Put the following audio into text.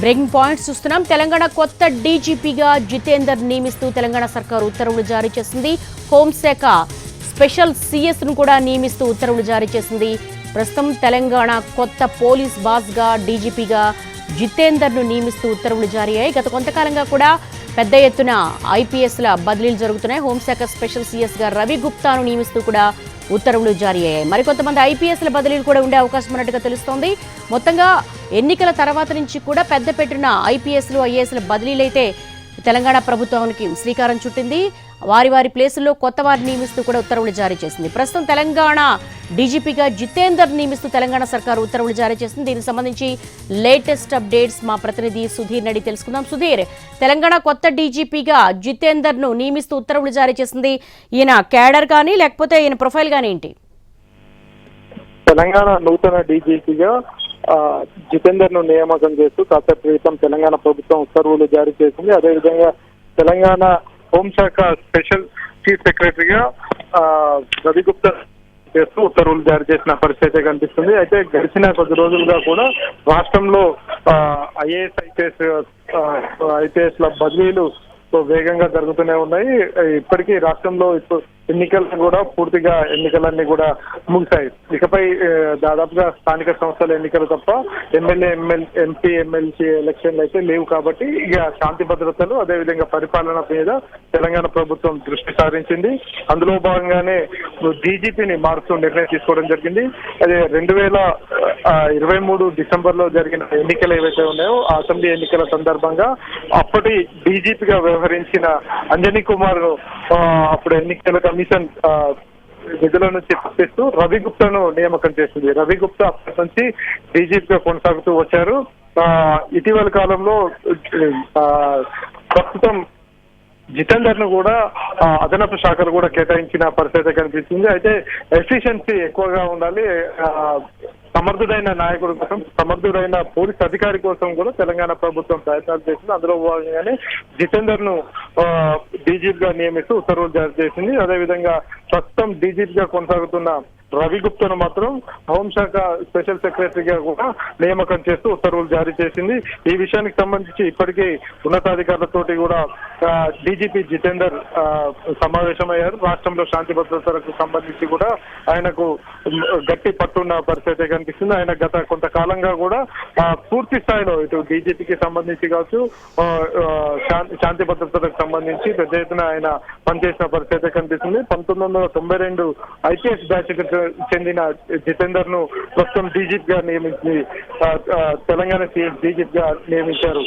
Breaking points చూస్తున్నాం. తెలంగాణ కొత్త డీజీపీగా జితేందర్ నియమిస్తూ తెలంగాణ సర్కారు ఉత్తర్వులు జారీ చేసింది. హోంశాఖ స్పెషల్ సిఎస్ ను కూడా నియమిస్తూ ఉత్తర్వులు జారీ చేసింది. ప్రస్తుతం తెలంగాణ కొత్త పోలీస్ బాస్గా డీజీపీగా జితేందర్ ను నియమిస్తూ ఉత్తర్వులు జారీ అయ్యాయి. గత కొంతకాలంగా కూడా పెద్ద ఎత్తున ఐపీఎస్ల బదిలీలు జరుగుతున్నాయి. హోంశాఖ స్పెషల్ సిఎస్ గా రవి గుప్తాను నియమిస్తూ కూడా ఉత్తర్వులు జారీ అయ్యాయి. మరికొంతమంది ఐపీఎస్ల బదిలీలు కూడా ఉండే అవకాశం ఉన్నట్టుగా తెలుస్తోంది. మొత్తంగా ఎన్నికల తర్వాత నుంచి కూడా పెద్ద పెట్టిన ఐపీఎస్లు ఐఏఎస్ల బదిలీలైతే తెలంగాణ ప్రభుత్వానికి శ్రీకారం చుట్టింది. వారి వారి ప్లేసుల్లో కొత్త వారిని నియమిస్తూ కూడా ఉత్తర్వులు జారీ చేసింది. ప్రస్తుతం తెలంగాణ డీజీపీగా జితేందర్ నియమిస్తూ తెలంగాణ సర్కారు ఉత్తర్వులు జారీ చేసింది. దీనికి సంబంధించి లేటెస్ట్ అప్డేట్స్ మా ప్రతినిధి సుధీర్ నడి తెలుసుకుందాం. సుధీర్, తెలంగాణ కొత్త డీజీపీగా జితేందర్ ను నియమిస్తూ ఉత్తర్వులు జారీ చేసింది. ఈయన క్యాడర్ కానీ లేకపోతే ఈయన ప్రొఫైల్ కానీ ఏంటి? తెలంగాణ నూతన డీజీపీగా జితేందర్ ను నియామకం చేస్తూ కాసేపు క్రితం తెలంగాణ ప్రభుత్వం ఉత్తర్వులు జారీ చేసింది. అదేవిధంగా తెలంగాణ హోంశాఖ స్పెషల్ చీఫ్ సెక్రటరీగా రవి గుప్తా చేస్తూ ఉత్తర్వులు జారీ చేసిన పరిస్థితి కనిపిస్తుంది. అయితే గడిచిన కొద్ది రోజులుగా కూడా రాష్ట్రంలో ఐపీఎస్ల బదిలీలు వేగంగా జరుగుతూనే ఉన్నాయి. ఇప్పటికీ రాష్ట్రంలో ఎన్నికలను కూడా పూర్తిగా ఎన్నికలన్నీ కూడా ముగిశాయి. ఇకపై దాదాపుగా స్థానిక సంస్థల ఎన్నికలు తప్ప ఎంపీ ఎమ్మెల్సీ ఎలక్షన్లు అయితే లేవు. కాబట్టి ఇక శాంతి భద్రతలు అదేవిధంగా పరిపాలన మీద తెలంగాణ ప్రభుత్వం దృష్టి సారించింది. అందులో భాగంగానే డీజీపీని మారుస్తూ నిర్ణయం తీసుకోవడం జరిగింది. అదే 2023 డిసెంబర్లో జరిగిన ఎన్నికలు ఏవైతే ఉన్నాయో ఆ అసెంబ్లీ ఎన్నికల సందర్భంగా అప్పటి డీజీపీగా వ్యవహరించిన అంజనీ కుమార్ అప్పుడు ఎన్నికల కమిషన్ విధుల నుంచి తప్పిస్తూ రవి గుప్తాను నియామకం చేసింది. రవి గుప్తా అప్పటి నుంచి డీజీపీగా కొనసాగుతూ వచ్చారు. ఇటీవల కాలంలో ప్రస్తుతం జితేందర్ ను కూడా అదనపు శాఖలు కూడా కేటాయించిన పరిస్థితి కనిపిస్తుంది. అయితే ఎఫిషియన్సీ ఎక్కువగా ఉండాలి, సమర్థుడైన నాయకుడి కోసం, సమర్థుడైన పోలీస్ అధికారి కోసం కూడా తెలంగాణ ప్రభుత్వం ప్రయత్నాలు చేసింది. అందులో భాగంగానే జితేందర్ ను డీజీపీగా నియమిస్తూ ఉత్తర్వులు జారీ చేసింది. అదేవిధంగా ప్రస్తుతం డీజీపీగా కొనసాగుతున్న రవి గుప్తాను మాత్రం హోంశాఖ స్పెషల్ సెక్రటరీగా కూడా నియామకం చేస్తూ ఉత్తర్వులు జారీ చేసింది. ఈ విషయానికి సంబంధించి ఇప్పటికీ ఉన్నతాధికారులతోటి కూడా డీజీపీ జితేందర్ సమావేశమయ్యారు. రాష్ట్రంలో శాంతి భద్రతలకు సంబంధించి కూడా ఆయనకు గట్టి పట్టున్న పరిస్థితి కనిపిస్తుంది. ఆయన గత కొంతకాలంగా కూడా పూర్తి స్థాయిలో ఇటు డీజీపీకి సంబంధించి కావచ్చు, శాంతి భద్రతలకు సంబంధించి పెద్ద ఎత్తున ఆయన పనిచేసిన పరిస్థితి కనిపిస్తుంది. 1992 ఐపీఎస్ బ్యాచ్ చెందిన జితేందర్ ను ప్రస్తుతం డీజీపీగా నియమించి తెలంగాణ సీఎం డీజీపీగా నియమించారు.